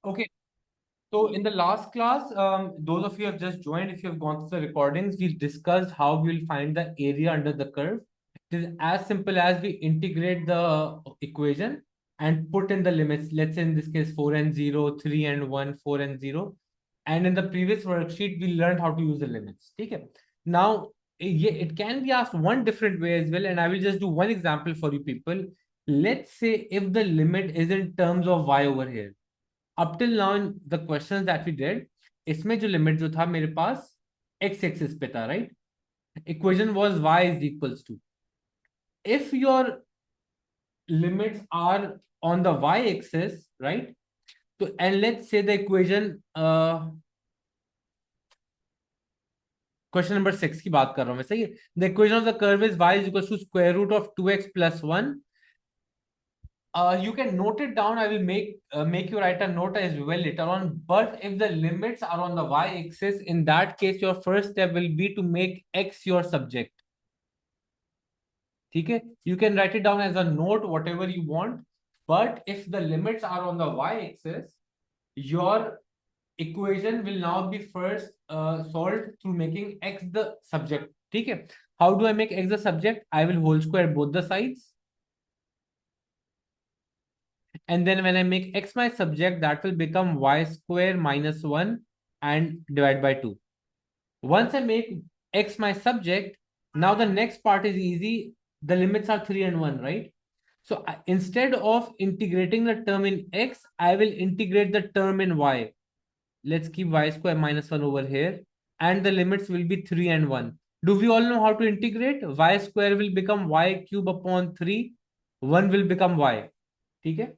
Okay. So in the last class, those of you who have just joined, if you have gone through the recordings, we discussed how we will find the area under the curve. It is as simple as we integrate the equation and put in the limits. Let's say in this case 4 and 0, 3 and 1, 4 and 0. And in the previous worksheet, we learned how to use the limits. Okay. Now, it can be asked one different way as well, and I will just do one example for you people. Let's say if the limit is in terms of y over here. Up till now in the questions that we did, इसमें जो limit जो था मेरे पास x axis पे था, right? Equation was y is equals to, if your limits are on the y axis, right? So and let's say the equation question number 6 की बात कर रहा हूं मैं, सही है? The equation of the curve is y is equals to square root of 2x plus 1. You can note it down. I will make you write a note as well later on. But if the limits are on the y-axis, in that case, your first step will be to make x your subject. Okay? You can write it down as a note, whatever you want. But if the limits are on the y-axis, your equation will now be first solved through making x the subject. Okay? How do I make x the subject? I will whole square both the sides. And then when I make x my subject, that will become y square minus 1 and divide by 2. Once I make x my subject, now the next part is easy. The limits are 3 and 1, right? So instead of integrating the term in x, I will integrate the term in y. Let's keep y square minus 1 over here. And the limits will be 3 and 1. Do we all know how to integrate? Y square will become y cube upon 3. 1 will become y. Okay?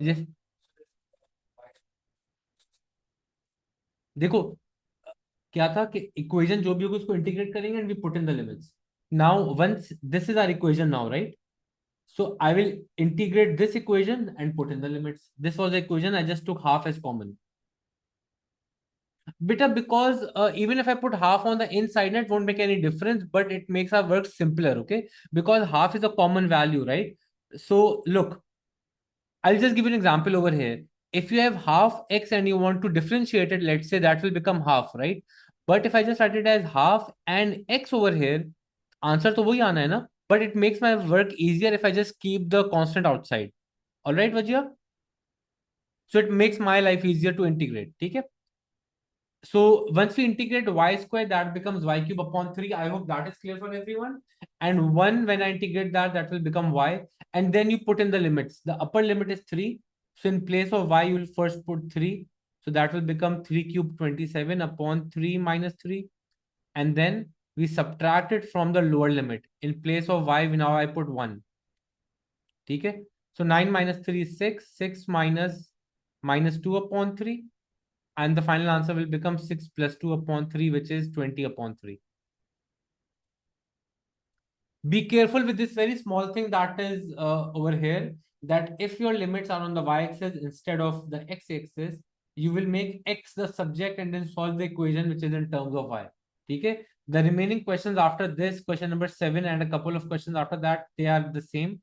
Yes. देखो क्या था कि equation जो भी होगी उसको integrate करेंगे and we put in the limits. Now once this is our equation now, right? So I will integrate this equation and put in the limits. This was the equation. I just took half as common. Beta, because even if I put half on the inside, it won't make any difference, but it makes our work simpler, okay? Because half is a common value, right? So look, I'll just give you an example over here. If you have half x and you want to differentiate it, let's say that will become half, right? But if I just write it as half and x over here, answer to वही आना है ना? But it makes my work easier if I just keep the constant outside. All right, Vajia? So it makes my life easier to integrate. Okay? So once we integrate y square, that becomes y cube upon 3. I hope that is clear for everyone. And 1, when I integrate that, that will become y. And then you put in the limits. The upper limit is 3. So in place of y, you will first put 3. So that will become 3 cube 27 upon 3 minus 3. And then we subtract it from the lower limit. In place of y, now I put 1. Okay? So 9 minus 3 is 6. 6 minus 2 upon 3. And the final answer will become 6 plus 2 upon 3, which is 20 upon 3. Be careful with this very small thing that is over here, that if your limits are on the y-axis instead of the x-axis, you will make x the subject and then solve the equation which is in terms of y. Okay? The remaining questions after this, question number 7 and a couple of questions after that, they are the same.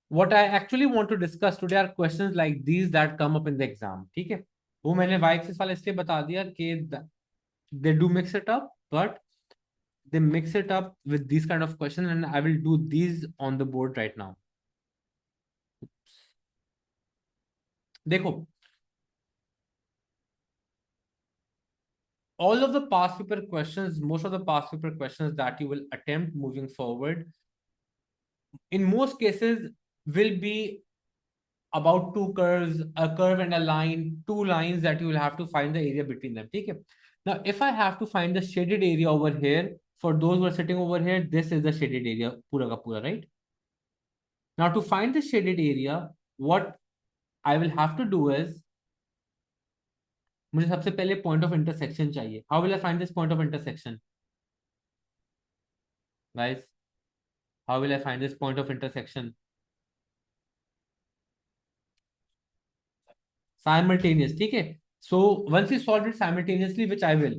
What I actually want to discuss today are questions like these that come up in the exam. ठीक है? वो मैंने y-axis वाला इसलिए बता दिया कि they do mix it up, but they mix it up with these kind of questions, and I will do these on the board right now. देखो, all of the past paper questions, most of the past paper questions that you will attempt moving forward, in most cases will be about two curves, a curve and a line, two lines that you will have to find the area between them. Okay? Now, if I have to find the shaded area over here, for those who are sitting over here, this is the shaded area, pura ka pura, right? Now, to find the shaded area, what I will have to do is, मुझे सबसे पहले point of intersection चाहिए. How will I find this point of intersection? Guys, how will I find this point of intersection? Simultaneous, ठीक है? So once you solve it simultaneously, which I will,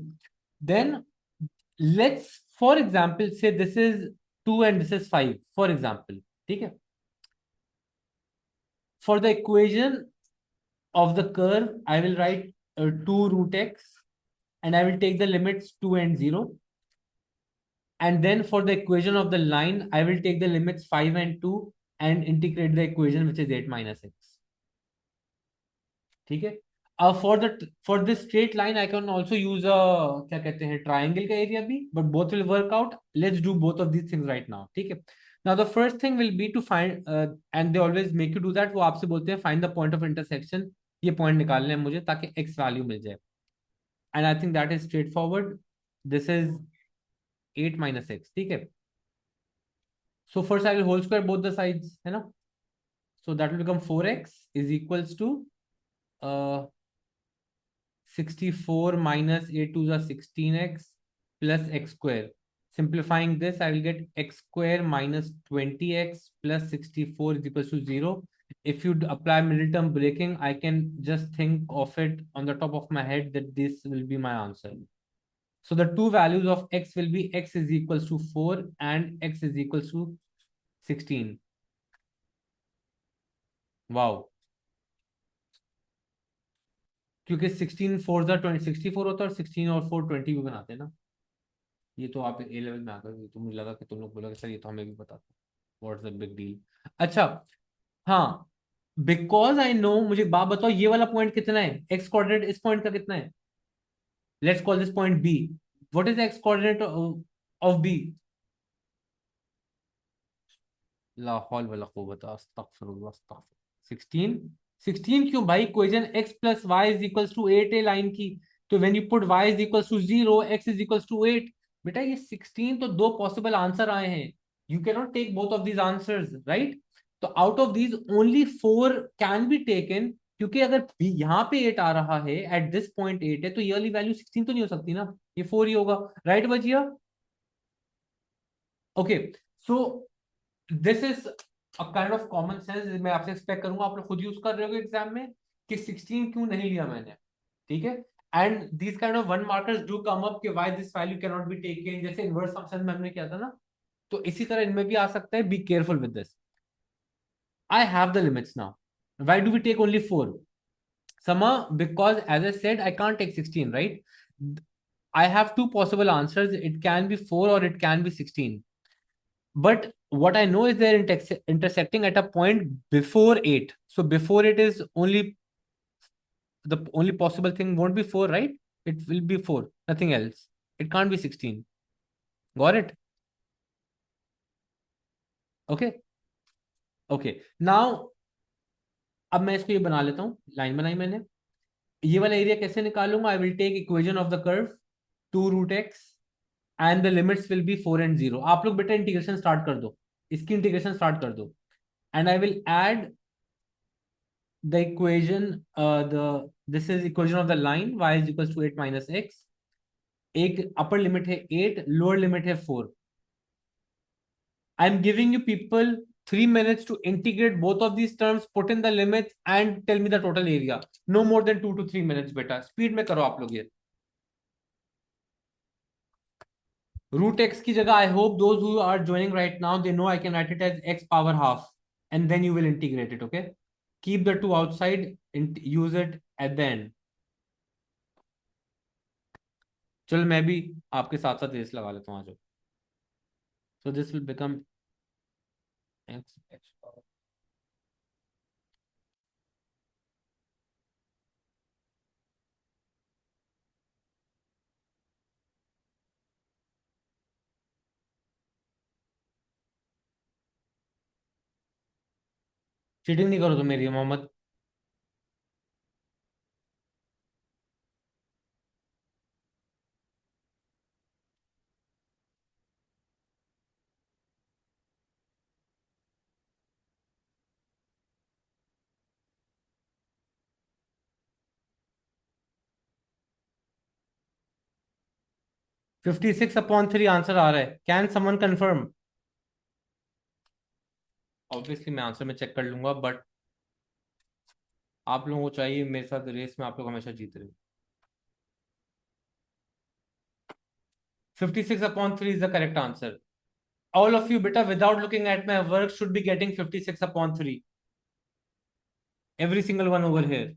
then let's, for example, say this is 2 and this is 5, for example. ठीक है? For the equation of the curve, I will write 2 root x, and I will take the limits 2 and 0. And then for the equation of the line, I will take the limits 5 and 2 and integrate the equation, which is 8 minus x. ठीक है. For this straight line, I can also use a क्या कहते हैं triangle का area भी, but both will work out. Let's do both of these things right now. ठीक है. Now the first thing will be to find and they always make you do that. वो आपसे बोलते हैं find the point of intersection. ये point निकालने हैं मुझे ताकि x value मिल जाए. And I think that is straightforward. This is 8 minus x. ठीक है. So first I will whole square both the sides, है ना? So that will become 4x is equals to 64 minus 8 to the 16x plus x square. Simplifying this, I will get x square minus 20x plus 64 is equals to 0. If you apply middle term breaking, I can just think of it on the top of my head that this will be my answer. So the two values of x will be x is equals to 4 and x is equals to 16. Wow. क्योंकि 16 4 the 20 64 होता है और 16 और 4 20 भी बनाते हैं ना. ये तो आप ए लेवल में आ गए तो मुझे लगा कि तुम लोग बोलोगे सर ये तो हमें भी पता था. What's the big deal. अच्छा. हाँ. बिकॉज आई नो, मुझे बात बताओ ये वाला पॉइंट कितना है. एक्स कोऑर्डिनेट इस पॉइंट का कितना है. Let's call this point B. What is x coordinate of B. ला हौल वला कुव्वत अस्तगफिरुल्लाह अस्तगफिर. 16. 16 क्यों भाई. Equation x plus y is equals to 8 है लाइन की. तो when you put y is equals to 0, x is equals to 8. बेटा ये 16 तो दो पॉसिबल आंसर आए हैं. You can not take both of these answers, right. तो out of these only 4 can be taken. क्योंकि अगर यहाँ पे 8 आ रहा है, एट दिस पॉइंट 8 है, तो ये वाली वैल्यू 16 तो नहीं हो सकती ना. ये 4 ही होगा. राइट बचिया. Okay. So this is a kind of common sense. मैं आपसे एक्सपेक्ट करूंगा आप लोग खुद यूज कर रहे हो एग्जाम में कि 16 क्यों नहीं लिया मैंने. ठीक है. And these kind of one markers do come up कि why this value can not be taken, जैसे इनवर्स फंक्शन में हमने किया था ना. तो इसी तरह इनमें भी आ सकता है. Be careful with this. I have the limits now. Why do we take only 4. Sama, because as I said, I can't take 16, right? I have two possible answers. It can be 4 or it can be 16. But what I know is they're intersecting at a point before 8. So before it is only the only possible thing won't be 4, right? It will be 4, nothing else. It can't be 16. Got it? Okay. Okay. Now, अब मैं इसको ये बना लेता हूँ. Line बनाई मैंने. ये वाला एरिया कैसे निकालूंगा. I will take equation of the curve 2 root x and the limits will be 4 and 0. आप लोग बेटा इंटीग्रेशन स्टार्ट कर दो. इसकी इंटीग्रेशन स्टार्ट कर दो. And I will add the equation the this is equation of the line y is equals to 8 minus x. एक upper limit है 8, लोअर लिमिट है 4. I am giving you people 3 minutes to integrate both of these terms, put in the limits and tell me the total area. No more than 2 to 3 minutes बेटा. Speed में करो आप लोग ये. root x की जगह, I hope those who are joining right now, they know I can write it as x power half and then you will integrate it. Okay, keep the 2 outside and use it at the end. चल मैं भी आपके साथ साथ race लगा लेता हूँ. आ जाओ. So this will become x power. Cheating नहीं करो तो मेरी Mohammad. Fifty six upon 3 answer आ रहा है. Can someone confirm. ऑब्वियसली मैं आंसर में चेक कर लूंगा बट आप लोगों को चाहिए मेरे साथ रेस में आप लोग हमेशा जीत रहे. 56/3 is the correct answer. All of you, beta, without looking at my work, should be getting 56/3. Every single one over here.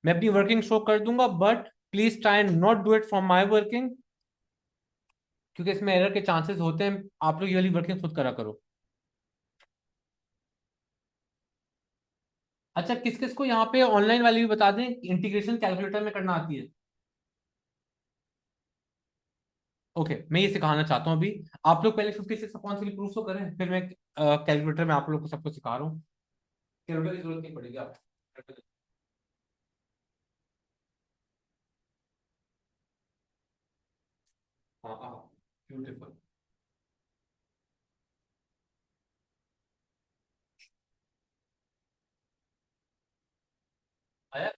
मैं अपनी वर्किंग शो कर दूंगा, but please try and not do it from my working, क्योंकि इसमें error के chances होते हैं। आप लोग ये वाली वर्किंग खुद करा करो। अच्छा, किस किस को यहाँ पे ऑनलाइन वाली भी बता दें, इंटीग्रेशन कैलकुलेटर में करना आती है? ओके, मैं ये सिखाना चाहता हूँ अभी। आप लोग पहले 56 अपॉन थ्री प्रूफ तो करें, फिर मैं कैलकुलेटर में आप लोग को सबको सिखा रहा हूँ। कैलकुलेटर की जरूरत नहीं पड़ेगी आप। हाँ हाँ, ब्यूटीफुल। आया?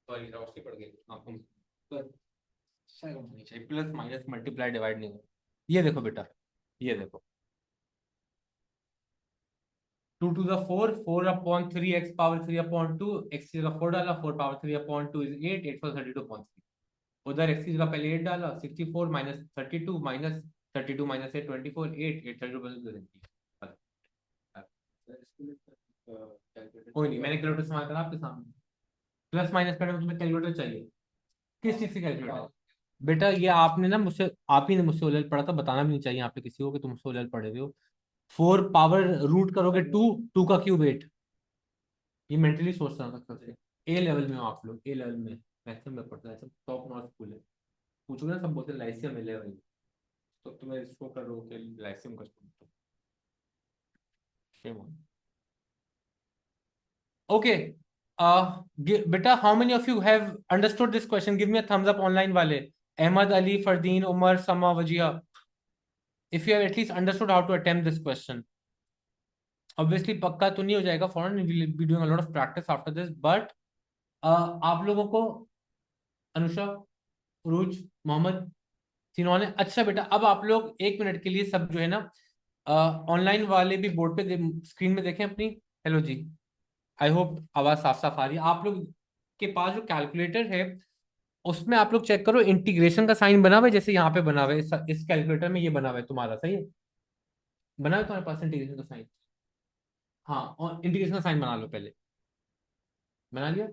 सॉरी, रोशनी पड़ गई आंखों में। पर शायद होनी चाहिए, प्लस माइनस मल्टीप्लाई डिवाइड नहीं हो। ये देखो बेटा, ये देखो, 2 to the 4, 4/3 x power 3/2, x की जगह 4 डाला, 4 पावर 3/2 इज 8, 8 for 32/3। उधर एक्स की जगह पहले 8 डाला, 64 -32 -32 -8 24, 8 8 32 कोई नहीं, मैंने कैलकुलेटर इस्तेमाल करा आपके सामने। प्लस माइनस करने में तुम्हें कैलकुलेटर चाहिए? किस चीज से कैलकुलेटर? बेटा ये आपने ना मुझसे, आप ही ने मुझसे ओलेल पढ़ा था, बताना भी नहीं चाहिए यहाँ पे किसी को कि तुम मुझसे ओलेल पढ़े हुए हो। 4 पावर रूट करोगे 2, 2 का क्यूब 8। ये मेंटली सोचना सकता है। ए लेवल में हो आप लोग, ए लेवल में मैक्सिमम में पढ़ता है, सब टॉप नॉच स्कूल है। पूछोगे ना, सब बोलते हैं लाइसियम ए लेवल। तो तुम्हें इसको कर रहे हो कि लाइसियम का student? shame on you. Okay. Beta, how many of you have understood this question? Give me a thumbs up online wale. Ahmad, Ali, Fardeen, Umar, Sama, Wajia. If you have at least understood how to attempt this question. Obviously, पक्का तो नहीं हो जाएगा फौरन, we will be doing a lot of practice after this, but आप लोगों को, अनुषा, उरूज, मोहम्मद, तीनों ने, अच्छा बेटा अब आप लोग 1 मिनट के लिए सब जो है ना, ऑनलाइन वाले भी बोर्ड पे स्क्रीन में देखें अपनी। हेलो जी, आई होप आवाज साफ साफ आ रही है आप लोग के पास। जो कैलकुलेटर है उसमें आप लोग चेक करो, इंटीग्रेशन का साइन बना हुआ है, जैसे यहाँ पे बना हुआ है, इस कैलकुलेटर में ये बना हुआ है तुम्हारा, सही है? बना हुआ है तुम्हारे पास इंटीग्रेशन का साइन? हाँ, और इंटीग्रेशन का साइन बना लो पहले। बना लिया?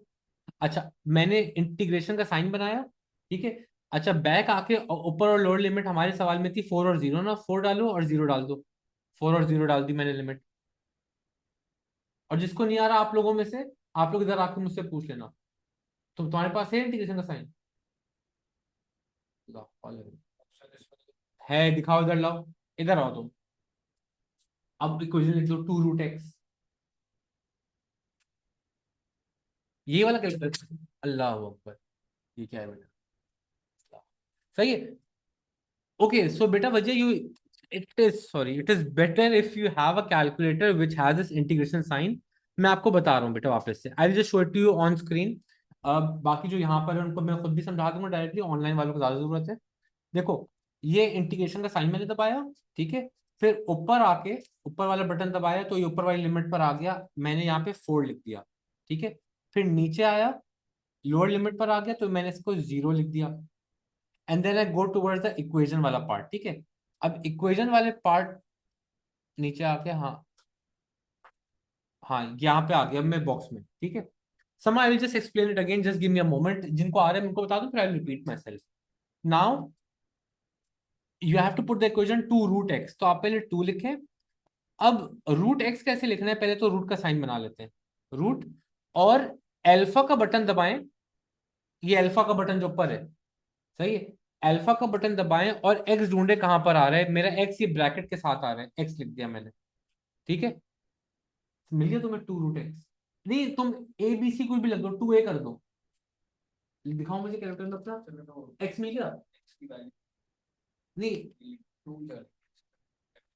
अच्छा, मैंने इंटीग्रेशन का साइन बनाया, ठीक है। अच्छा, बैक आके ऊपर और लोअर लिमिट हमारे सवाल में थी 4 और 0 ना, 4 डालो और 0 डाल दो। 4 और 0 डाल दी मैंने लिमिट। और जिसको नहीं आ रहा आप लोगों में से, आप लोग इधर आके मुझसे पूछ लेना। तो तुम्हारे पास है इंटीग्रेशन का साइन? है, दिखाओ, इधर लाओ, इधर आओ तुम। अब इक्वेशन लिख लो, 2√x। ये वाला कैलकुलेट, अल्लाह अकबर। ये क्या है बेटा? सही है। ओके सो बेटा वजह you, it is better if you have a calculator which has this integration sign. मैं आपको बता रहा हूँ बेटा वापस से, I will just show it to you on screen. बाकी जो यहाँ पर है उनको मैं खुद भी समझा दूंगा डायरेक्टली, ऑनलाइन वालों को ज्यादा जरूरत है। देखो, ये इंटीग्रेशन का साइन मैंने दबाया, ठीक है। फिर ऊपर आके ऊपर वाला बटन दबाया तो ये ऊपर वाली लिमिट पर आ गया, मैंने यहाँ पे 4 लिख दिया, ठीक है। फिर नीचे आया, लोअर लिमिट पर आ गया तो मैंने इसको 0 लिख दिया। And then I go towards the equation वाला पार्ट, ठीक है। अब इक्वेशन वाले पार्ट नीचे आके, हाँ हाँ, यहाँ पे आ गया मैं बॉक्स में, ठीक है। Sama I will just explain it again, just give me a moment, जिनको आ रहा है उनको बता दूं, फिर I will repeat myself. Now you have to put the equation 2√x, तो आप पहले 2 लिखें। अब रूट एक्स कैसे लिखना है, पहले तो रूट का साइन बना लेते हैं। रूट, और अल्फा का बटन दबाएं। ये अल्फा का बटन जो ऊपर है, सही है। अल्फा का बटन दबाएं और एक्स ढूंढे कहां पर आ रहा है, मेरा एक्स ये ब्रैकेट के साथ आ रहा है, एक्स लिख दिया मैंने, ठीक है। मिल गया तुम्हें 2√x? नहीं, तुम ए बी सी कोई भी लग दो, 2a कर दो। दिखाओ मुझे कैलकुलेटर में अपना, एक्स मिल गया? नहीं,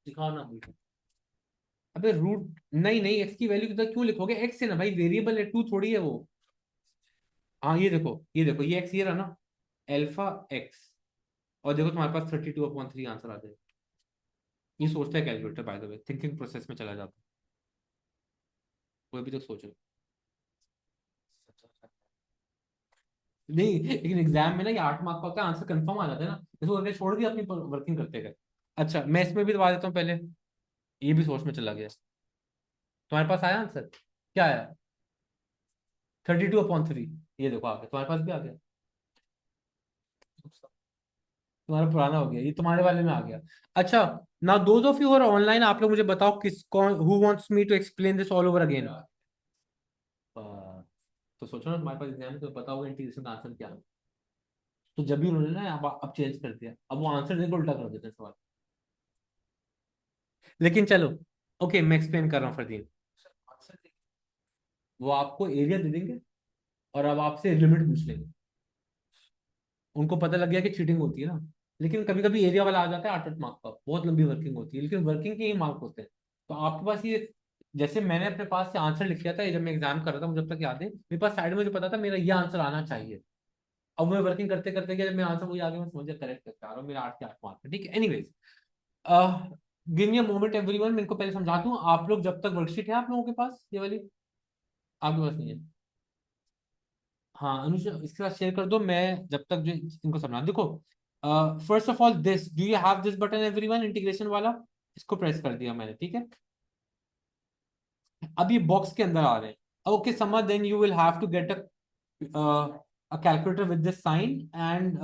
दिखाओ ना मुझे। अबे रूट, नहीं नहीं, एक्स की वैल्यू कितना क्यों लिखोगे, एक्स है ना भाई, वेरिएबल है, 2 थोड़ी है वो। हाँ ये देखो, ये देखो, ये एक्स ये रहा ना, एल्फा एक्स। और देखो तुम्हारे पास 32/3 आंसर आ जाएगा। ये सोचता है calculator, bye the way thinking process में चला जाता है। कोई भी तो सोच रहे। नहीं, लेकिन एग्जाम में ना ये 8 मार्क का होता है, आंसर कंफर्म आ जाता है ना, इसको करके छोड़ दिया अपनी वर्किंग करते गए। अच्छा, मैं इसमें भी दबा देता हूँ पहले, ये भी सोच में चला गया। तुम्हारे पास आया आंसर? क्या आया? 32/3। ये देखो आ गया, तुम्हारे पास भी आ गया। तुम्हारा पुराना हो गया, ये तुम्हारे वाले में आ गया। अच्छा, now those of you are online, आप लोग मुझे बताओ किस कौन who wants me to explain this all over again. तो सोचो ना, तुम्हारे पास एग्जाम है तो पता होगा इंटीग्रेशन का आंसर क्या है। तो जब भी उन्होंने ना अब चेंज कर दिया, अब वो आंसर देकर उल्टा कर देते हैं सवाल। लेकिन चलो, ओके मैं एक्सप्लेन कर रहा हूँ फरदीन। वो आपको एरिया दे देंगे और अब आपसे लिमिट पूछ लेंगे। उनको पता लग गया कि चीटिंग होती है ना। लेकिन कभी कभी एरिया वाला आ जाता है 8-8 मार्क का, बहुत लंबी वर्किंग होती है, लेकिन वर्किंग के ही मार्क होते हैं। तो आपके पास ये, जैसे मैंने अपने पास से आंसर लिख लिया था ये जब मैं एग्जाम कर रहा था, मुझे जब तक याद है, मेरे पास साइड में मुझे पता था मेरा ये आंसर आना चाहिए। अब मैं वर्किंग करते करते गया, जब मेरा आंसर वही आ गया, मैं समझ गया करेक्ट करके आ रहा हूँ, मेरा 8 के 8 मार्क है। ठीक है, anyways, give me a moment everyone, मेरे को पहले समझा दूं। आप लोग जब तक वर्कशीट है आप लोगों के पास ये वाली, आपके पास नहीं है? हाँ अनुज, इसके साथ शेयर कर दो, मैं जब तक जो इनको समझा देखो। First of all this, do you have this button everyone, integration वाला? इसको प्रेस कर दिया मैंने, ठीक है। अब ये बॉक्स के अंदर आ रहे हैं। ओके समझ, then you will have to get a calculator with this sign, and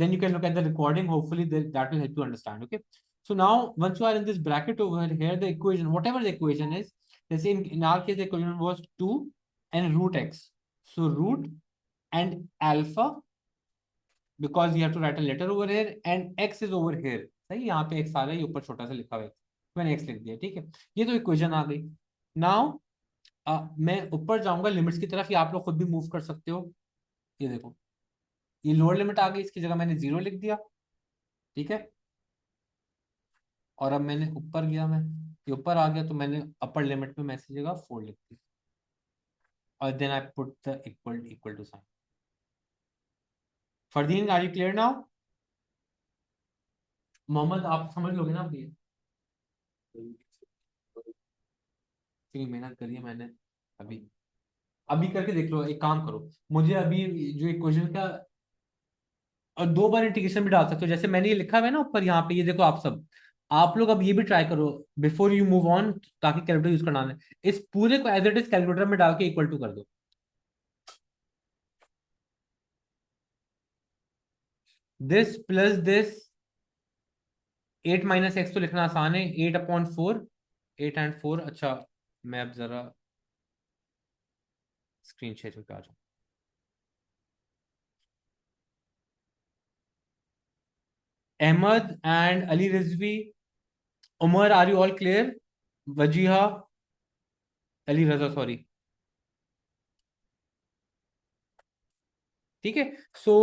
then you can look at the recording. Hopefully that will help you understand. Okay, so now once you are in this bracket over here, the equation, whatever the equation is, let's say in our case the equation was 2 and root x. So root and alpha, because you have to write a letter over here, and x is over here. सही, यहाँ पे x आ रहा है, ये ऊपर छोटा सा लिखा हुआ है, मैंने x लिख दिया, ठीक है। ये तो इक्वेशन आ गई। नाउ मैं ऊपर जाऊंगा लिमिट्स की तरफ, या आप लोग खुद भी मूव कर सकते हो। ये देखो, ये लोअर लिमिट आ गई, इसकी जगह मैंने 0 लिख दिया, ठीक है। और अब मैंने ऊपर गया, मैं ये ऊपर आ गया, तो मैंने अपर लिमिट में मैसेज जगह 4 लिख दी, और then I put the equal equal to sign. Fardeen, are you clear now? Mohammad, आप समझ लोगे ना अब ये? इतनी मेहनत करी है मैंने, अभी अभी करके देख लो। एक काम करो, मुझे अभी जो इक्वेशन का, और 2 बार इंटीग्रेशन भी डाल सकते हो, जैसे मैंने ये लिखा हुआ है ना ऊपर यहाँ पे, ये देखो आप सब, आप लोग अब ये भी ट्राई करो बिफोर यू मूव ऑन, ताकि कैलकुलेटर यूज करना है। इस पूरे को एज इट इज कैलकुलेटर में डाल के इक्वल टू कर दो। दिस प्लस दिस, 8 - x तो लिखना आसान है, 8/4, 8 and 4। अच्छा, मैं अब जरा स्क्रीन शेयर करके आ जाऊँ। Ahmed and Ali Rizvi, Umar, are you all clear? Wajiha, Ali Raza, sorry, ठीक है। So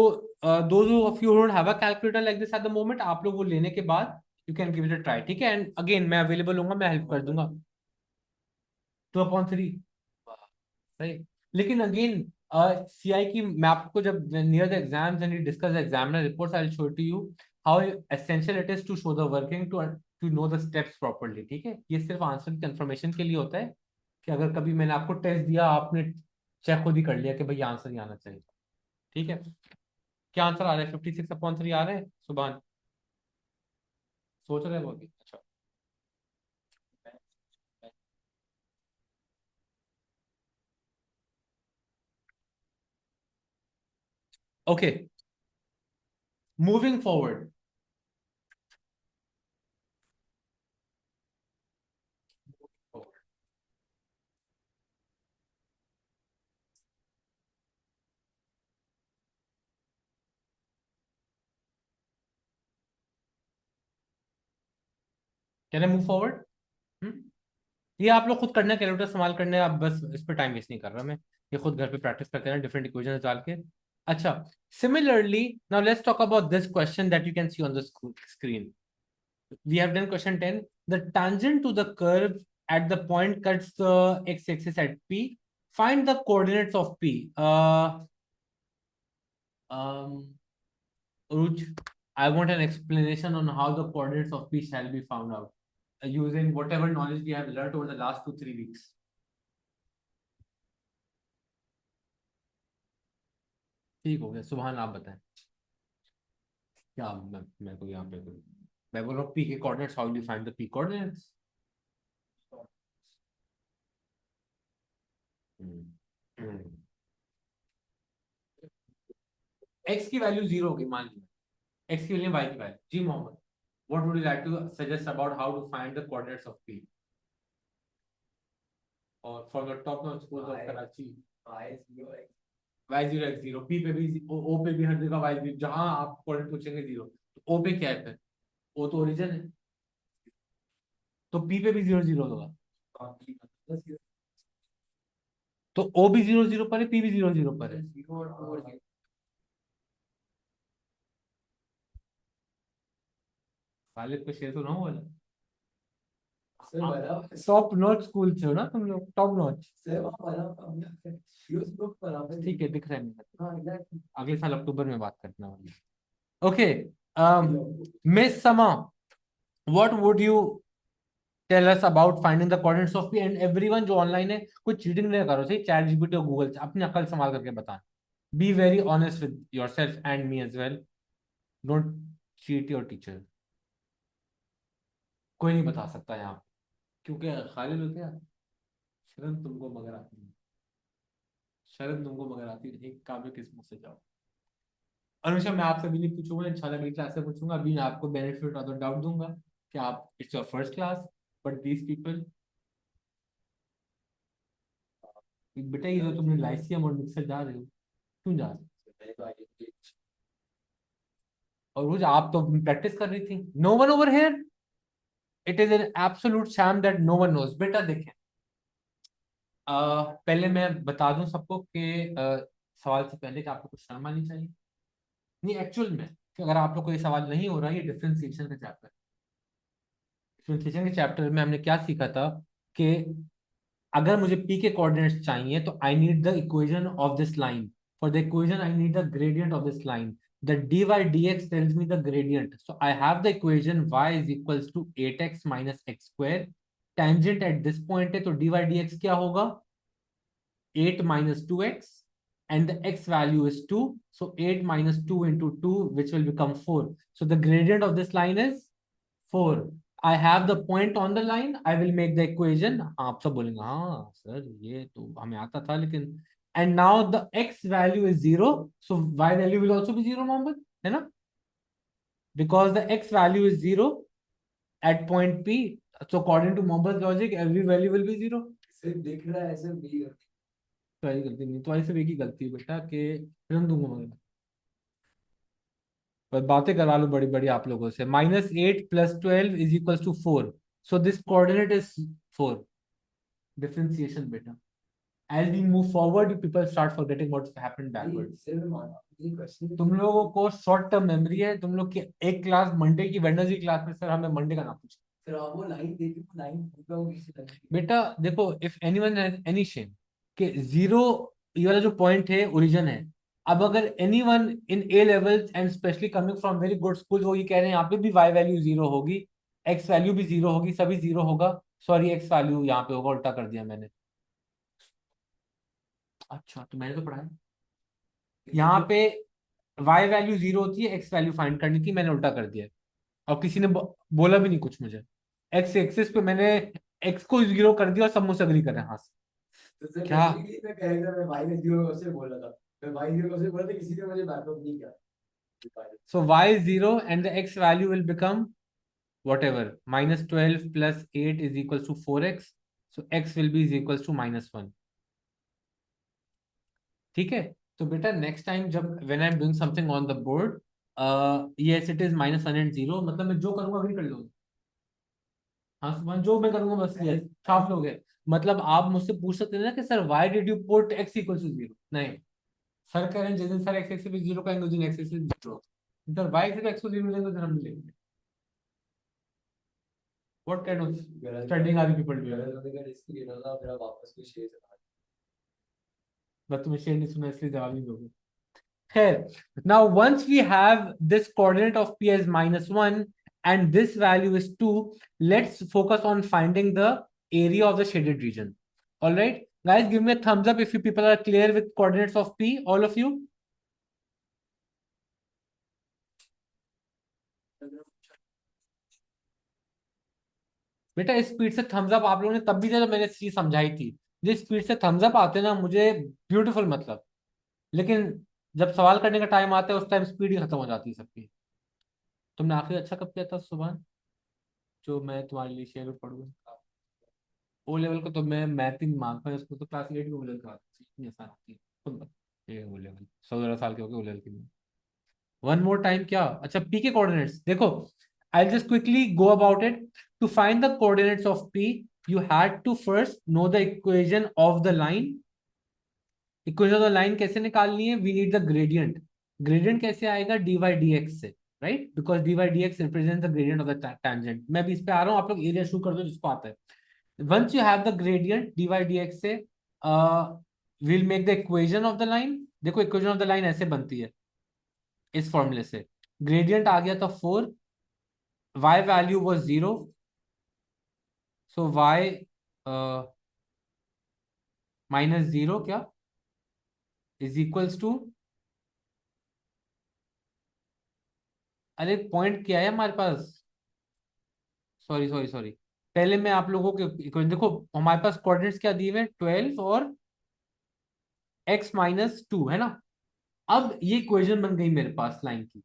those of you don't have a calculator like this at the moment, आप लोग वो लेने के बाद you can give it a try, ठीक है। एंड अगेन मैं अवेलेबल हूँ, मैं हेल्प कर दूंगा। 2/3, सही। लेकिन अगेन सीआई की, मैं आपको जब near the exams and discuss examiner reports, I will show to you how essential it is to show the working, to know the steps properly, ठीक है। ये सिर्फ आंसर की कंफर्मेशन के लिए होता है, कि अगर कभी मैंने आपको टेस्ट दिया, आपने चेक खुद ही कर लिया कि भाई आंसर ही आना चाहिए, ठीक है। क्या आंसर आ रहा है? 56/3 आ रहा है सुबह? सोच रहे हो अभी? अच्छा, okay, moving forward. Can I move forward? ये आप लोग खुद करना, कैलकुलेटर इस्तेमाल करने, आप बस इस पर टाइम वेस्ट नहीं कर रहा मैं, ये खुद घर पे प्रैक्टिस करते हैं डिफरेंट इक्वेशंस डाल के। अच्छा, similarly now let's talk about this question that you can see on the screen. We have done question 10. The tangent to the curve at the point cuts the x-axis at P. Find the coordinates of P. Um, Uruj, I want an explanation on how the coordinates of P shall be found out, using whatever knowledge we have learned over the last 2-3 weeks. ठीक हो गया, सुभान आप बताएं। क्या मैं को यहाँ पे मैं बोल रहा हूँ P के coordinates, how do you find the P coordinates? Hmm, hmm. X की वैल्यू 0 होगी मान लीजिए, एक्स की वैल्यू वाई की वैल्यू। जी Mohammad, what would you like to suggest about how to find the coordinates of P और for the top notch schools of Karachi? Y zero x zero, P पे भी ओ पे भी हर जगह वाई जीरो, जहां आप कोऑर्डिनेट पूछेंगे जीरो। तो ओ पे क्या है फिर? ओ तो ओरिजिन है, तो पी पे भी 0 0 होगा। तो ओ भी 0 0 पर है, पी भी 0 0 पर है। खालिद पे शेर तो ना हो टॉप नॉच स्कूल से हो ना तुम लोग, टॉप नॉच। ठीक है, दिख रहा है मुझे। अगले साल अक्टूबर में बात करना वाली। Okay, miss Sama, what would you tell us about finding the coordinates of P? And everyone जो ऑनलाइन है, कुछ चीटिंग नहीं करो, सही, चैट जीपीटी और गूगल से अपनी अकल संभाल करके बताना। Be very honest with yourself and me as well, don't cheat your teacher. कोई नहीं बता सकता यहाँ, क्योंकि खालिद होते हैं, शर्म तुमको मगर आती है, शर्म तुमको मगर आती है, एक काम है किस मुंह से जाओ। अनुषा, मैं आपसे भी नहीं पूछूंगा, इंशाल्लाह मेरी क्लास से पूछूंगा। अभी मैं आपको बेनिफिट ऑफ द डाउट दूंगा कि आप, it's your first class, but these people, बेटा ये जो तुमने लाइसियम और मिक्सर जा रहे हो, क्यों जा रहे हो? और रोज आप तो प्रैक्टिस कर रही थी। No one over here, it is an absolute shame that no one knows. बेटा देखें, पहले मैं बता दूं सबको कि सवाल से पहले कि आपको कुछ शर्म आनी चाहिए। नहीं, एक्चुअल में कि अगर आप लोग को ये सवाल नहीं हो रहा, ये डिफरेंशिएशन का चैप्टर, डिफरेंशिएशन के चैप्टर में हमने क्या सीखा था कि अगर मुझे पी के कोऑर्डिनेट्स चाहिए तो I need the equation of this line, for the equation I need the gradient of this line, the dy dx tells me the gradient, so I have the equation y is equals to 8x minus x square, tangent at this point है तो dy dx क्या होगा? 8 minus 2x, and the x value is 2, so 8 minus 2 into 2, which will become 4. So the gradient of this line is 4. I have the point on the line, I will make the equation. आप सब बोलेंगे हाँ sir ये तो हमें आता था लेकिन, and now the x value is 0, so y value will also be 0, Mohammad, है ना? Because the x value is 0 at point P, so according to Mohammad's logic, every value will be 0. सिर्फ दिख रहा है, सिर्फ भी तुम्हारी गलती नहीं, तुम्हारी सिर्फ एक ही गलती है बेटा कि फिल्म दूंगा मगर, पर बातें करवा लो बड़ी बड़ी आप लोगों से। -8 + 12 = 4, so this coordinate is 4। Differentiation बेटा, as we move forward people start forgetting what's happened backwards। तुम लोगों को शॉर्ट टर्म मेमोरी है, तुम लोग की एक क्लास मंडे की, वेडनेसडे क्लास में सर हमें मंडे का नाम पूछा, सर आप वो लाइन देखिए, लाइन बेटा देखो, if anyone has any shame कि जीरो, ये वाला जो पॉइंट है ओरिजिन है। अब अगर anyone in A levels and especially coming from very good school, वो ये कह रहे हैं यहाँ पे भी वाई वैल्यू 0 होगी, एक्स वैल्यू भी 0 होगी, सभी 0 होगा, सॉरी एक्स वैल्यू यहाँ पे होगा, उल्टा कर दिया मैंने। अच्छा तो मैंने तो पढ़ा है यहाँ पे y वैल्यू 0 होती है, x वैल्यू फाइंड करनी थी, मैंने उल्टा कर दिया। और किसी ने बोला भी नहीं कुछ मुझे, x एक्सिस पे मैंने x को 0 कर दिया और सब मुझसे अग्री कर रहे हैं, हाँ तो सर क्या मैं कहेगा, मैं y ने 0 से बोला था, मैं y 0 से बोला था, किसी ने मुझे बैकअप नहीं किया। So y is 0 and the x value will become whatever, -12 + 8 is equals to 4x, so x will be is equals to -1। ठीक है, तो बेटा नेक्स्ट टाइम जब when I am doing something on the board, yes it is -1 and 0, मतलब मैं जो करूंगा वही कर लो। हाँ सुभान, जो मैं करूंगा बस यस छाप लोगे। मतलब आप मुझसे पूछ सकते हैं ना कि sir why did you put x equal to 0, नहीं, सर कह रहे हैं जिस दिन सर x एक्सिस पे 0 कहेंगे उस दिन x axis 0, sir y axis पे x को 0 मिलेगा तो हम मिलेंगे। What kind of studying are you people doing? मैं तुम्हें शेर नहीं सुना इसलिए जवाब नहीं दोगे। Here, now once we have this coordinate of P as -1 and this value is 2, let's focus on finding the area of the shaded region. All right, guys, give me a thumbs up if you people are clear with coordinates of P, all of you. बेटा इस speed से Thums up आप लोगों ने तब भी दिया जब मैंने चीज समझाई थी। जिस स्पीड से थम्स अप आते ना मुझे ब्यूटीफुल मतलब, लेकिन जब सवाल करने का टाइम आता है उस टाइम स्पीड ही खत्म हो जाती है सबकी। तुमने आखिर अच्छा कब किया था सुबह, जो मैं तुम्हारे लिए शेयर पढ़ूंगा? ओ लेवल को तो मैं मैथ ही मानता हूँ, इसको तो क्लास 8 में ओ लेवल का इतनी आसान होती है। तुम बता, ये ओ लेवल 16 साल के हो गए ओ लेवल की। वन मोर टाइम क्या? अच्छा, पी के कोऑर्डिनेट्स देखो। I just quickly go about it. To find the coordinates of P, you had to first know the equation of the line. Equation of the line कैसे निकालनी है? We need the gradient. Gradient कैसे आएगा? D y d x से, right? Because d y d x represent the gradient of the tangent. मैं भी इस पे आ रहा हूँ, आप लोग एरिया शुरू कर दो जिसको आता है। Once you have the gradient d y d x से, will make the equation of the line. देखो इक्वेशन ऑफ द लाइन ऐसे बनती है इस फॉर्मूले से। ग्रेडियंट आ गया था 4, y value was 0, so y minus 0 क्या इज इक्वल्स टू, अरे पॉइंट क्या है हमारे पास? सॉरी सॉरी सॉरी, पहले मैं आप लोगों के equation देखो। हमारे पास कोऑर्डिनेट्स क्या दिए हुए हैं? 12 और x-2 है ना। अब ये इक्वेशन बन गई मेरे पास लाइन की,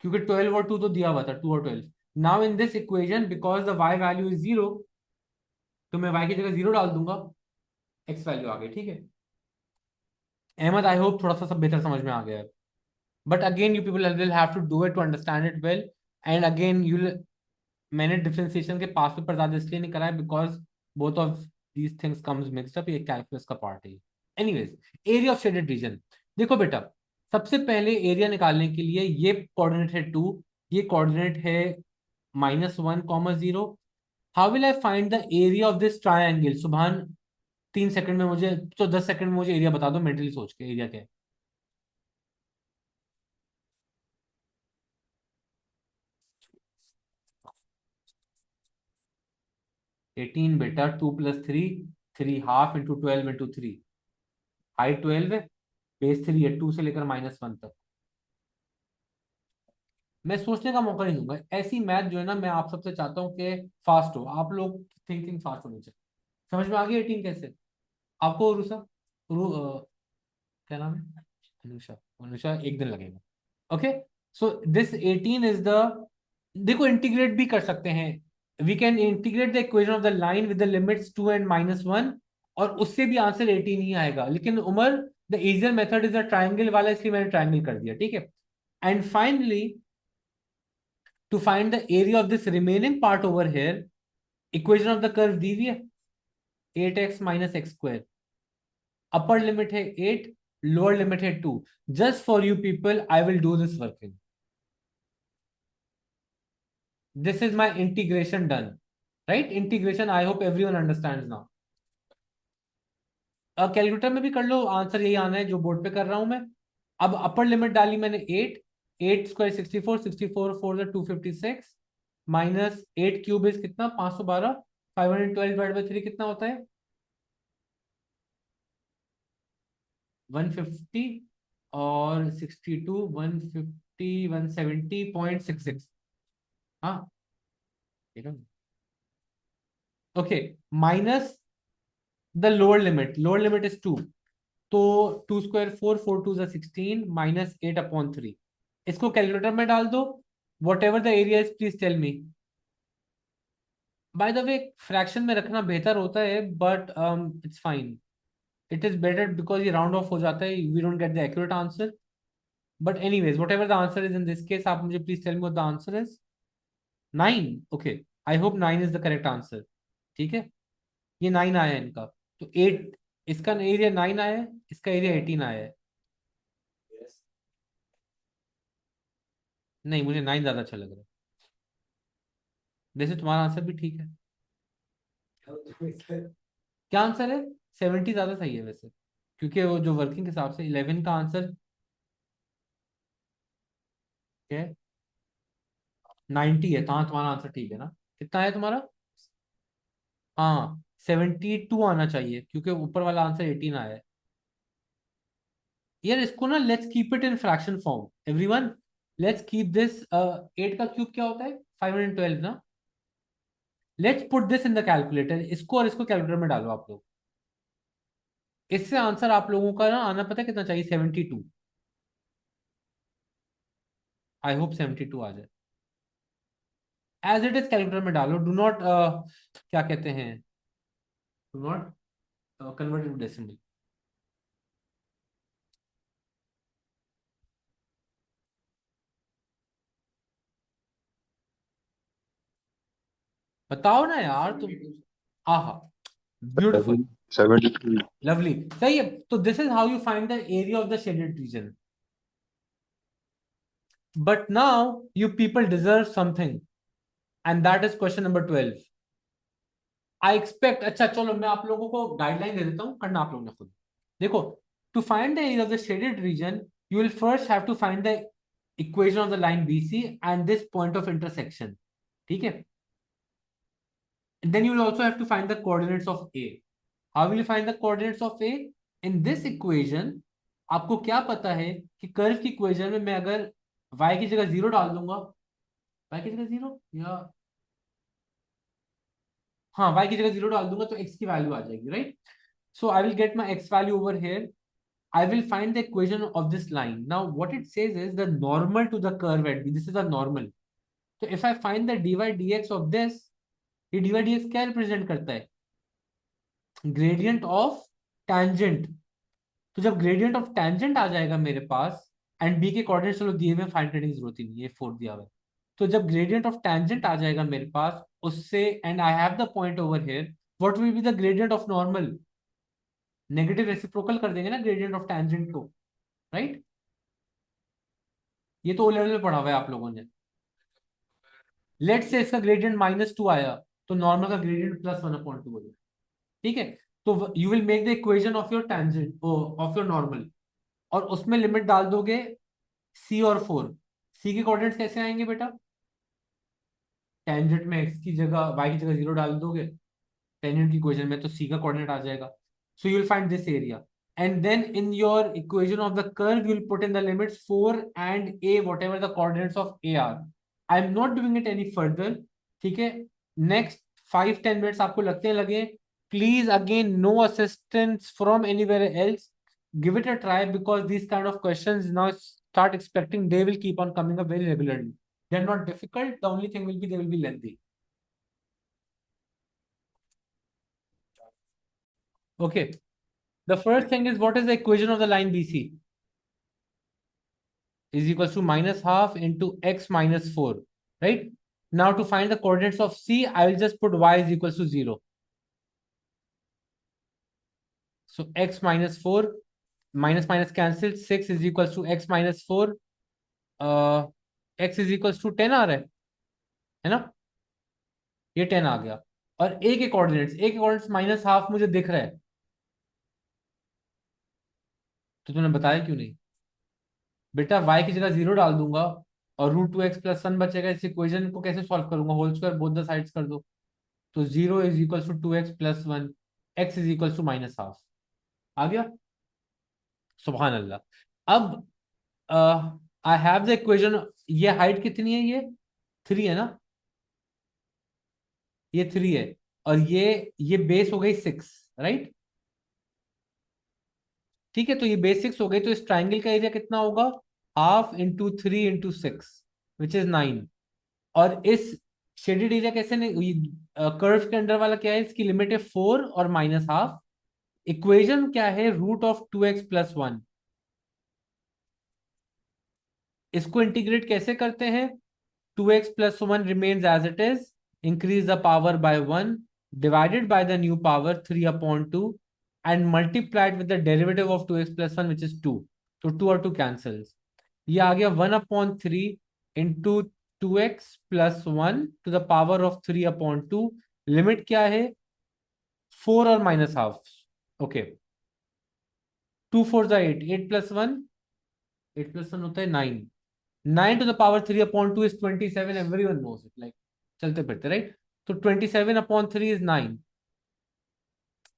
क्योंकि 12 और 2 तो दिया हुआ था, 2 और 12। Now in this equation because the y value is 0, तो मैं y की जगह 0 डाल दूंगा, x वैल्यू आ गई। ठीक है अहमद, आई होप थोड़ा सा सब बेहतर समझ में आ गया है। But again, you people will have to do it to understand it well. And again, you'll मैंने डिफरेंशिएशन के पास पेपर ज्यादा इसलिए नहीं कराया because both of these things comes mixed up, ये कैलकुलस का पार्ट है। Anyways, area of shaded region. देखो बेटा, सबसे पहले एरिया निकालने के लिए ये कोऑर्डिनेट है 2, ये कोऑर्डिनेट है -1, 0। How will I find the area of this triangle? सुभान 3 सेकंड में मुझे, तो 10 सेकंड में मुझे एरिया बता दो मेंटली सोच के, एरिया क्या है? 18 बेटा, 2 + 3, 3 हाफ इंटू 12 इंटू 3। हाइट 12 है, बेस 3 है, 2 से लेकर -1 तक। मैं सोचने का मौका नहीं दूंगा, ऐसी मैथ जो है ना, मैं आप सबसे चाहता हूँ कि फास्ट हो। आप लोग थिंकिंग फास्ट होनी चाहिए। समझ में आ गई 18 कैसे? आपको रुसा, क्या नाम है? अनुषा। अनुषा, एक दिन लगेगा। Okay, so this 18 is the, देखो इंटीग्रेट भी कर सकते हैं। We can integrate the equation of the line with the limits 2 and -1, और उससे भी आंसर 18 ही आएगा। लेकिन Umar, the easier method is the triangle वाला, इसलिए मैंने ट्राइंगल कर दिया। ठीक है, and finally to find the area of this remaining part over here, equation of the curve दी हुई है 8x - x²। अपर लिमिट है 8, लोअर लिमिट है 2। Just for you people I will do this working. This is my integration done. Right? Integration, I hope everyone understands now. अब calculator में भी कर लो, answer यही आना है जो बोर्ड पे कर रहा हूं मैं। अब अपर लिमिट डाली मैंने 8, 8 स्क्वायर 64, 64 फोर 256, -8 क्यूब इज कितना? 512। 512/3 कितना होता है? 150, और 62, 150, 170.66। हाँ, ठीक है। Okay, minus the lower limit is 2, तो 2 स्क्वायर 4, 4 2 16, -8/3। इसको कैलकुलेटर में डाल दो। Whatever the area is, please tell me. By the way, fraction में रखना बेहतर होता है, but it's fine. It is better because ये राउंड ऑफ हो जाता है, we don't get the accurate answer. But anyways, whatever the answer is in this case, आप मुझे please tell me what the answer is. 9। Okay, I hope 9 is the correct answer. ठीक है, ये 9 आया है इनका। तो 8, इसका एरिया 9 आया है, इसका एरिया 18 आया है। नहीं, मुझे 9 ज्यादा अच्छा लग रहा है। वैसे तुम्हारा आंसर भी ठीक है। क्या आंसर है? 70 ज्यादा सही है वैसे, क्योंकि वो जो वर्किंग के हिसाब से 11 का आंसर क्या है? 90 है। तो हाँ, तुम्हारा आंसर ठीक है ना? कितना है तुम्हारा? हाँ, 72 आना चाहिए, क्योंकि ऊपर वाला आंसर 18 आया है। यार इसको ना, let's keep it in fraction form everyone. Let's keep this, 8 का क्यूब क्या होता है? 512 ना। Let's put this in the calculator, इसको और इसको कैलकुलेटर में डालो आप लोग। इससे आंसर आप लोगों का ना आना, पता है कितना चाहिए? 72। आई होप 72 आ जाए। एज इट इज कैलकुलेटर में डालो, डू नॉट क्या कहते हैं, do not convert to decimal. बताओ ना यार तुम। आहा, ब्यूटिफुल, 72। लवली, सही है। तो this is how you find the area of the shaded reason. But now you people deserve something, and that is question number 12। I expect, अच्छा चलो मैं आप लोगों को गाइडलाइन दे देता हूँ, करना आप लोगों ने खुद। देखो, to find the area of the shaded region, you will first have to find the equation of the line BC and this point of intersection, ठीक है। Then you will also have to find the coordinates of A. How will you find the coordinates of A? In this equation, आपको क्या पता है कि curve की equation में मैं अगर y की जगह 0 डाल दूंगा, y की जगह 0 या हाँ y की जगह 0 डाल दूंगा तो x की वैल्यू आ जाएगी, right. So I will get my x value over here. I will find the equation of this line. Now what it says is the normal to the curve at B. This is a normal. So if I find the dy dx of this, ये dy dx क्या represent करता है? Gradient of tangent. तो जब gradient of tangent आ जाएगा मेरे पास, and B के coordinates चलो दिए हुए, फाइंड करने की जरूरत ही नहीं है, 4 दिया हुआ है। तो जब ग्रेडियंट ऑफ टैंजेंट आ जाएगा मेरे पास उससे, and I have the point over here, what will be the gradient of normal? Negative reciprocal कर देंगे ना ग्रेडियंट ऑफ टैंजेंट को, राइट। ये तो ओ लेवल में पढ़ा हुआ है आप लोगों ने। लेट से इसका ग्रेडियंट -2 आया, तो नॉर्मल का ग्रेडियंट +1/2 हो जाए, ठीक है। तो you will make the equation of your tangent, of your normal, और उसमें लिमिट डाल दोगे C और 4। C के कोऑर्डिनेट्स कैसे आएंगे बेटा? टेंजेंट में x की जगह y की जगह 0 डाल दोगे टेंजेंट की इक्वेशन में, तो C का कोऑर्डिनेट आ जाएगा। So you will find this area, and then in your equation of the curve you will put in the limits 4 and a whatever the coordinates of A are. I am not doing it any further, ठीक है। Next 5-10 minutes आपको लगते हैं लगे, please again no assistance from anywhere else, give it a try, because these kind of questions now start expecting they will keep on coming up very regularly. They're not difficult, the only thing will be they will be lengthy. Okay, the first thing is, what is the equation of the line BC? Is equals to -half into x minus 4, right? Now to find the coordinates of C, I will just put y is equals to 0. So x minus 4, minus minus cancelled, 6 is equals to x minus 4. uh, x is equals to 10 आ रहा है ना? ये 10 आ गया। और a के coordinates -half मुझे दिख रहा है, तो तुमने बताया क्यों नहीं? बेटा y की जगह 0 डाल दूंगा और √2x+1 बचेगा। इस इक्वेशन को कैसे सॉल्व करूंगा? Whole square both the sides कर दो, तो 0 is equal to 2x+1, x is equal to -half। आ गया? सुभान अल्लाह। अब आई हैव द इक्वेशन। ये हाइट कितनी है? ये 3 है ना? ये 3 है, और ये बेस हो गई 6, राइट। ठीक है, तो ये बेस 6 हो गई, तो इस ट्राइंगल का एरिया कितना होगा? Half into 3 into 6, which is 9। और इस शेडेड एरिया कैसे नहीं, कर्व के अंडर वाला क्या है? इसकी लिमिट है 4 और -half। इक्वेशन क्या है? √2x+1। इसको इंटीग्रेट कैसे करते हैं? 2x+1 remains as it is, increase the power by 1, divided by the new power 3/2, and multiplied with the derivative of 2x+1 which is 2। तो 2 और 2 cancels, ये आ गया 1/3 into 2x+1 to the power of 3/2। Limit क्या है? 4 और -half। Okay, 2 4 8, 8+1, 8+1 होता है 9। 9 to the power 3/2 is 27, everyone knows it, like चलते फिरते, राइट। तो 27/3 is 9,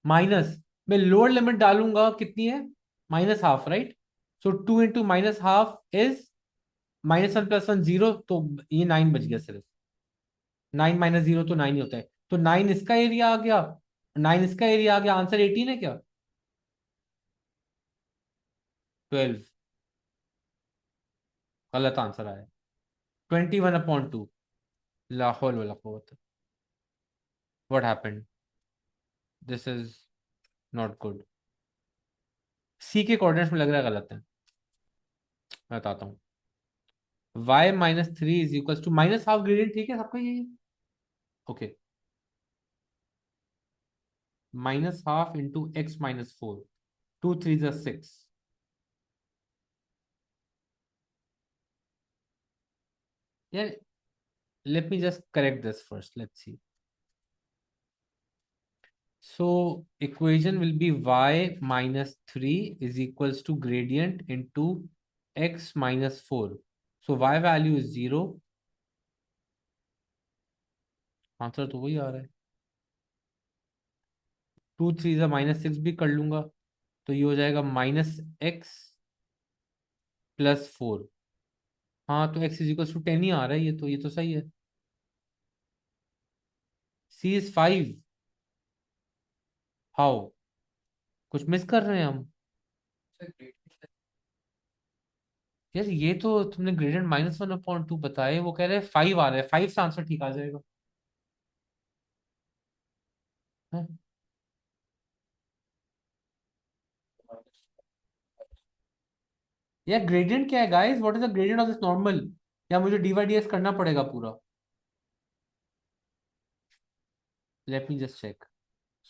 माइनस, मैं लोअर लिमिट डालूंगा कितनी है? -half, right. So 2 into -half is -1+1 0, तो ये 9 बच गया सिर्फ। 9 -0 तो 9 ही होता है, तो 9 इसका एरिया आ गया, 9 इसका एरिया आ गया। आंसर 18 है क्या? 12 गलत आंसर आया। 21/2. La hawla wala quwwata. What happened? This is not good. सी के कोऑर्डिनेट्स में लग रहा है गलत है, मैं बताता हूँ। y-3 is equal to minus half gradient, ठीक है सबका ये? Okay, minus half into x-4, 2 3 6। यार let me just correct this first, let's see. So equation will be y-3 is equals to gradient into x-4. So y value is 0, answer तो वही आ रहा है। 2 3 -6 भी कर लूंगा तो ये हो जाएगा -x+4। हाँ तो x इज इक्वल टू 10 ही आ रहा है, ये तो सही है। c is 5। हाउ? कुछ मिस कर रहे हैं हम? यार ये तो तुमने ग्रेडियंट -1/2 बताए, वो कह रहे हैं 5 आ रहा है, 5 से आंसर ठीक आ जाएगा। हैं? यार ग्रेडियंट क्या है guys? What is the gradient of this normal? या मुझे डीवाई करना पड़ेगा पूरा? Let me just check.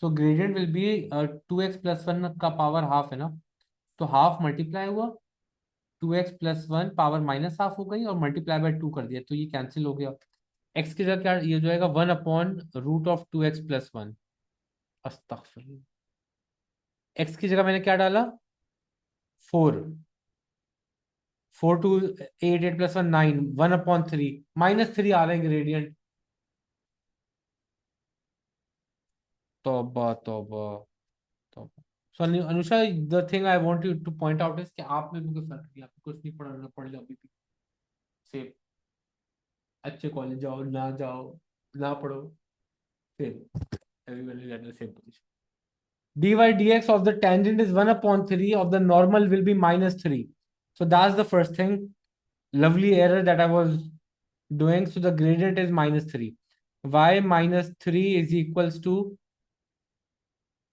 So gradient will be 2x+1 का पावर हाफ है ना, तो हाफ मल्टीप्लाई हुआ, 2x+1 पावर माइनस हाफ हो गई और मल्टीप्लाई बाय 2 कर दिया, तो ये कैंसिल हो गया। एक्स की जगह क्या ये जो आएगा, 1/√of 2x+1। अस्तगफिरुल्लाह। एक्स की जगह मैंने क्या डाला? 4। 4 2 8, 8+1 9, 1/3, -3 आ रहा है ग्रेडियंट। तौबा तौबा तौबा। So Anusha, the thing I want you to point out is कि आप में भी कोई फर्क नहीं, आपको कुछ नहीं पढ़ना, पढ़ लो अभी भी सेम। अच्छे कॉलेज जाओ ना जाओ, ना पढ़ो, same, everyone is at the same position. dy dx of the tangent is 1/3 of the normal will be -3. So that's the first thing. Lovely error that I was doing. So the gradient is -3. y-3 is equals to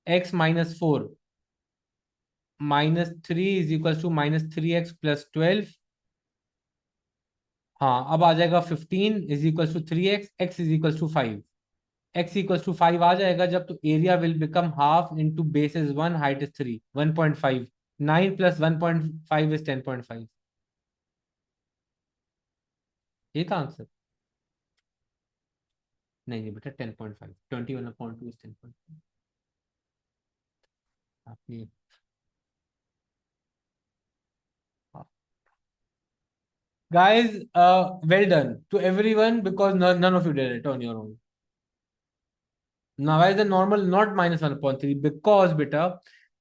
x-4. -3 is equals to -3x+12। हाँ अब आ जाएगा 15 is equal to 3x, x is equal to 5। x equal to 5 आ जाएगा जब, तो area will become half into base is 1, height is 3, 1.5। 9 + 1.5 is 10.5। ये था आंसर? नहीं नहीं बेटा, 10.5, 21/2 इज 10.5। आपने guys, well done to everyone because none of you did it on your own. Now why is the normal not -1/3? Because beta,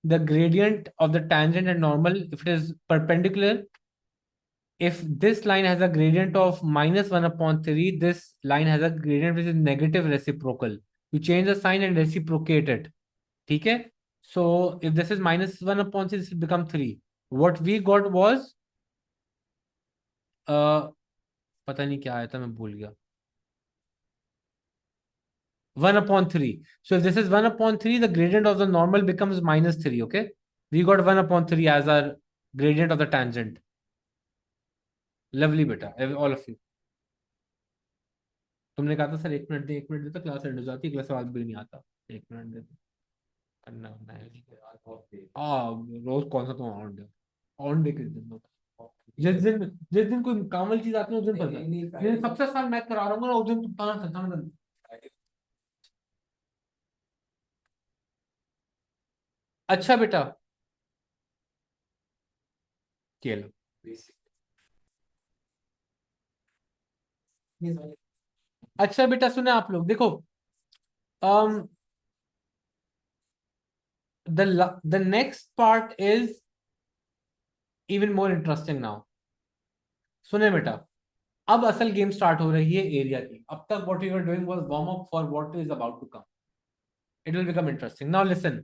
the gradient of the tangent and normal, if it is perpendicular, if this line has a gradient of -1/3, this line has a gradient which is negative reciprocal. You change the sign and reciprocate it. Okay? So if this is -1/3, this will become 3. What we got was पता नहीं क्या आया था, मैं भूल गया। 1/3. So if this is 1/3, the gradient of the normal becomes -3. Okay? We got 1/3 as our gradient of the tangent. Lovely beta, all of you. तुमने कहा था सर 1 मिनट दे, 1 मिनट देता क्लास एंड हो जाती, क्लास बाद भी नहीं आता। 1 मिनट दे, करना होना है। रोज कौन सा तुम ऑन डे? ऑन डे किस दिन होता है? जिस दिन कोई काम वाली चीज आती है उस दिन पता है। जिस दिन सबसे आसान मैथ करा रहा हूँ ना, उस दिन तुम ताना खत्म कर। अच्छा बेटा, खेलो। अच्छा बेटा सुने आप लोग, देखो, um the next part is even more interesting now. सुने बेटा, अब असल गेम स्टार्ट हो रही है एरिया की। अब तक what you are doing was warm up for what is about to come. It will become interesting. Now listen,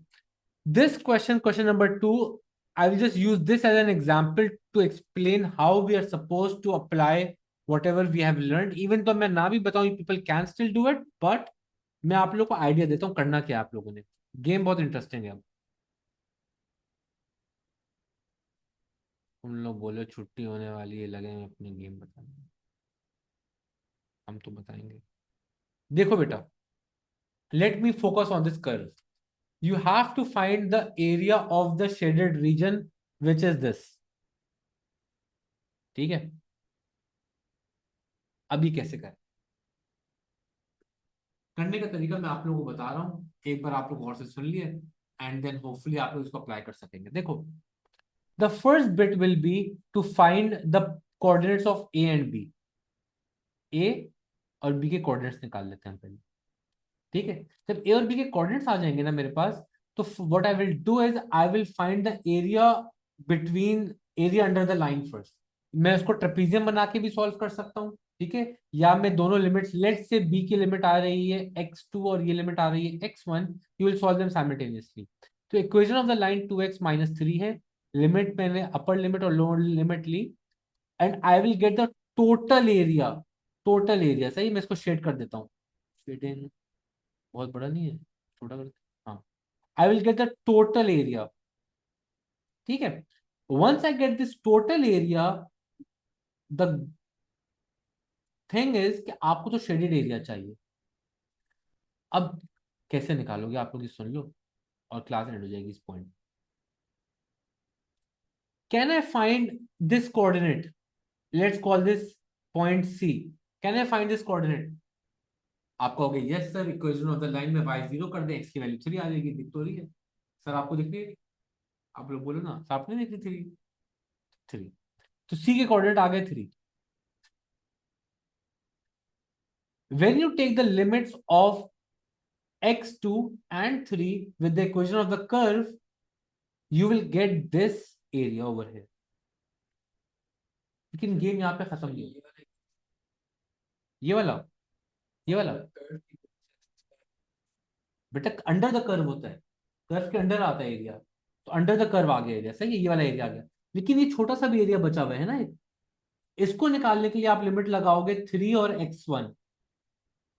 this question number 2, I will just use this as an example to explain how we are supposed to apply whatever we have learn, even though मैं ना भी बताऊं people can still do it, but मैं आप लोग को idea देता हूँ करना क्या है आप लोगों ने। गेम बहुत इंटरेस्टिंग है। उन लोग बोले छुट्टी होने वाली है, लगे हैं अपने गेम बताने। हम तो बताएंगे। देखो बेटा, let me focus on this curve. You have to find the area of the shaded region, which is this. ठीक है, अभी कैसे करें? करने का तरीका मैं आप लोगों को बता रहा हूं, एक बार आप लोग गौर से सुन लिए, एंड देन होपफुली आप लोग इसको अप्लाई कर सकेंगे। देखो, the first bit will be to find the coordinates of A and B. A और बी के कोऑर्डिनेट्स निकाल लेते हैं पहले। ठीक है, जब ए और बी के कोऑर्डिनेट्स आ जाएंगे ना मेरे पास, तो what I will do is I will find the area between, area under the line first. मैं उसको ट्रेपीजियम बना के भी सॉल्व कर सकता हूँ, ठीक है, या मैं दोनों लिमिट्स, लेट से बी की लिमिट आ रही है x2 और ये लिमिट आ रही है x1, you will solve them simultaneously. तो equation of the line 2x-3 है, लिमिट मैंने अपर लिमिट और लोअर लिमिट ली, and I will get the total area. Total area सही, मैं इसको शेड कर देता हूँ। शेडिंग बहुत बड़ा नहीं है, छोटा कर, हाँ। I will get the total area, ठीक है। Once I get this total area, the thing is कि आपको तो शेडेड एरिया चाहिए। अब कैसे निकालोगे आप लोग, ये सुन लो और क्लास एंड हो जाएगी इस point. Can I find this coordinate, let's call this point C. Can I find this coordinate? आप कहोगे yes sir, equation of the line में y0 कर दे, x की वैल्यू 3 आ जाएगी। दिख तो रही है सर, आपको दिख रही है? आप लोग बोलो ना, सर आपने दिख रही 3? 3, तो सी के कोऑर्डिनेट आ गए 3। When you take the limits of x2 and 3 with the equation of the curve, you will get this area over here. लेकिन गेम यहाँ पे खत्म नहीं होगा। ये वाला, ये वाला बेटा अंडर द कर्व होता है, कर्व के अंडर आता है एरिया, तो अंडर द कर्व आ गया एरिया, सही है, ये वाला एरिया आ गया। लेकिन ये छोटा सा भी एरिया बचा हुआ है ना, इसको निकालने के लिए आप लिमिट लगाओगे 3 और x1,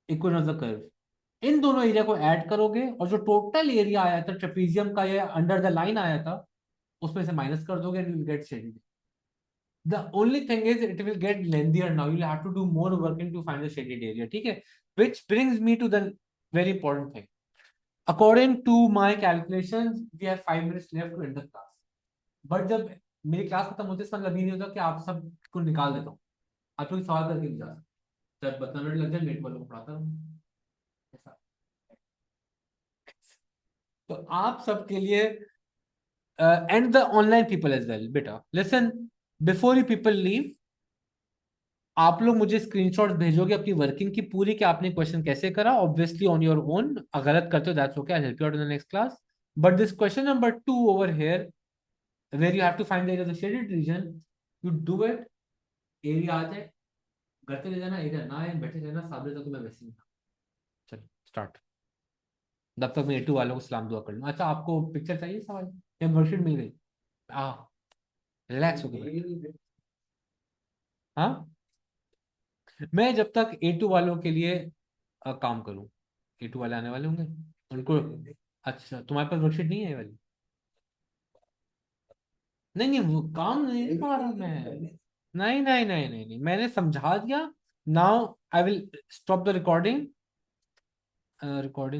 equation of the curve. इन दोनों एरिया को ऐड करोगे और जो टोटल एरिया आया था ट्रेपीजियम का या अंडर द लाइन आया था, उसमें से माइनस कर दोगे, and you will get shaded. The only thing is it will get lengthier now, you will have to do more working to find the shaded area, ठीक है। Which brings me to the very important thing. According to my calculations we have 5 minutes left to end the class. But जब मेरी class खत्म होती है, इसका मतलब ये नहीं होता कि आप सबको निकाल देता हूँ। आप लोग सवाल करके भी जा सकते, जब 12 मिनट लग जाए नेट वालों को पढ़ाता रहूँ ऐसा। तो आप सबके लिए, and the online people as well, beta listen, before you people leave, आप लोग मुझे स्क्रीनशॉट भेजोगे अपनी वर्किंग की पूरी, कि आपने क्वेश्चन कैसे करा, ऑब्वियसली ऑन योर ओन। गलत करते हो that's okay, I help you out in the next class. But this question number 2 over here, where you have to find the area of the shaded region, you do it. Area आ जाए, करते रह जाना, area ना आए बैठे रहना, सामने तक तो मैं वैसे ही था। चलो स्टार्ट। तब तक मैं A2 वालों को सलाम दुआ कर लूँ। अच्छा, आपको पिक्चर चाहिए सवाल या वर्कशीट मिल गई? हाँ, रिलैक्स हो गए। हाँ, मैं जब तक A2 वालों के लिए काम करूं, A2 वाले आने वाले होंगे उनको। अच्छा, तुम्हारे पास वर्कशीट नहीं है ये वाली? नहीं नहीं, वो काम नहीं दिखा रहा मैं। नहीं नहीं नहीं नहीं नहीं, मैंने समझा दिया। Now I will stop the recording. Recording